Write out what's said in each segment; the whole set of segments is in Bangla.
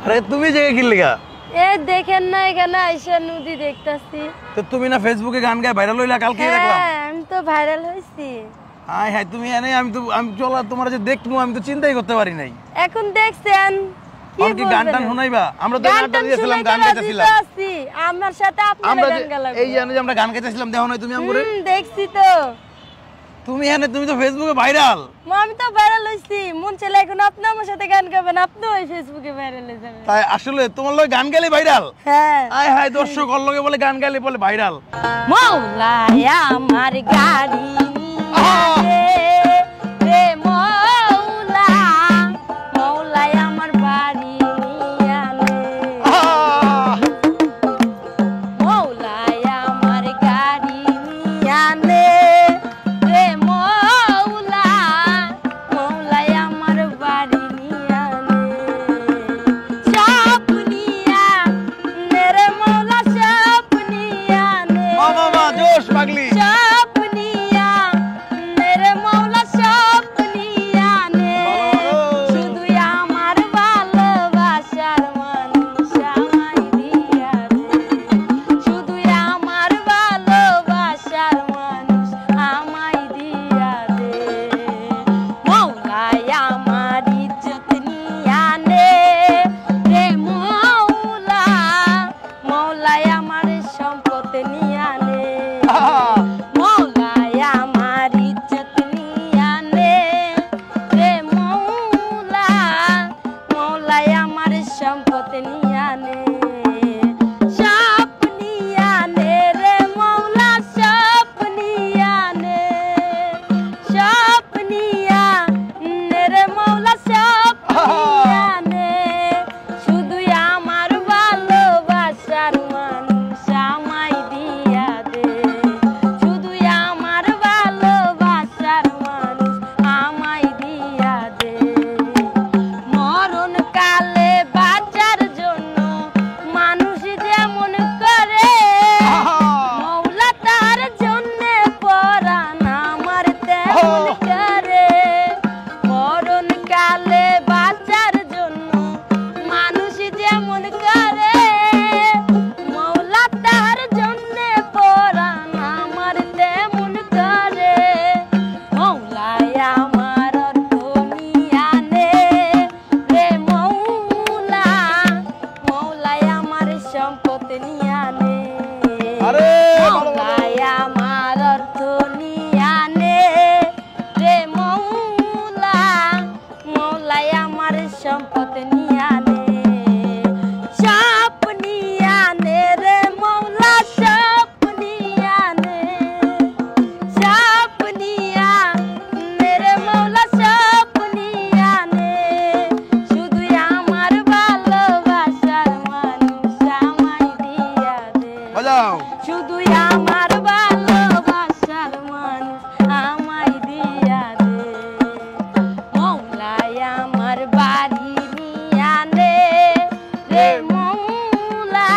আরে তুমি জায়গা কি লাগা? এ দেখেন না এখানে আইসা নদী দেখতাছি। তো তুমি না ফেসবুকে গান গায় ভাইরাল হইলা কালকে দেখলাম। হ্যাঁ আমি তো ভাইরাল হইছি। হাই হাই তুমি এনে আমি চলা তোমার যে দেখবো আমি তো চিন্তাই করতে পারি নাই। এখন দেখছেন কি গানটা শোনাইবা? আমরা তো গানটা দিয়েছিলাম গান গাইতেছিলাম। আমার সাথে আপনারা গান গাইলাম। এই জানো যে আমরা গান গাইতেছিলাম দেখো না তুমি আমগরে? দেখছি তো। তুমি তো ফেসবুকে ভাইরাল। আমি তো ভাইরাল হইছি। মন চাইলে এখন আপনি আমার সাথে গান গাবেন, আপনিও এই ফেসবুকে ভাইরাল হয়ে যাবেন। তাই আসলে তোমার লগে গান গাইলে ভাইরাল? হ্যাঁ। আয় হায় দর্শক ওর লগে বলে গান গাইলে বলে ভাইরাল। মৌলায়া আমার গাড়ি নিয়ে রে মৌলা, মৌলায়া আমার বাড়ি নিয়ে আনে। মৌলায়া আমার গাড়ি নিয়ে আনে রে মৌলা, মৌলায়া আমার বাড়ি নিয়ে আনে। সব নিয়া নে রে মৌলা, সব নিয়া নে। মামা জোশ পাগলি। সব নিয়া নে রে মৌলা, সব নিয়া নে। শুধু আমার ভালোবাসার মানুষ আমায় দিয়া দে। শুধু আমার ভালোবাসার মানুষ আমায় দিয়া দে। মৌলায় আমার ইজ্জত নিয়া নে রে মৌলা, মৌলায় আমার সম্পদ নিয়া নে। মৌলায় আমার ইজ্জত নিয়া নে রে মৌলা, মৌলায় আমার সম্পদ নিয়া নে। সব নিয়া নে রে মৌলা, সব নিয়া নে। সব নিয়া নে রে মৌলা, সব নিয়া নে। শুধু আমার ভালোবাসার মানুষ আমায় দিয়া দে। শুধু আমার ভালোবাসার মানুষ আমায় দিয়া দে। মরণ কালে বাঁচার জন্য মানুষ যেমন করে, মৌলা তার জন্য পরাণ আমার তেমন করে। মরণ কালে বাঁচার জন্য মানুষ যেমন করে, মৌলা তার জন্য পরাণ আমার তেমন করে। মৌলায় আমার অর্থ নিয়া নে রে মৌলা, মৌলায় আমার সম্পদ নিয়া নে। আরে মৌলায় আমার অর্থ নিয়া নে রে মৌলা, মৌলায় আমার সম্পদ নিয়া নে। সব নিয়া নে রে মৌলা, সব নিয়া নে। সব নিয়া নে রে মৌলা, সব নিয়া নে। শুধু আমার ভালোবাসার মানুষ আমায় দিয়া দে। বাজাও। শুধু আমার ভালোবাসার মানুষ আমায় দিয়া দে। মৌলায় আমার বাড়ি নিয়া নে রে মৌলা,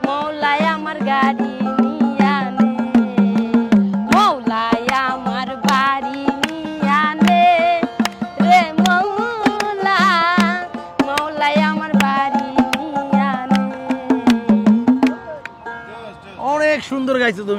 মৌলায় আমার গাড়ি নিয়া নে। মৌলায় আমার বাড়ি নিয়া নে রে মৌলা, মৌলায় আমার বাড়ি নিয়া নে। অনেক সুন্দর গাইছো তুমি।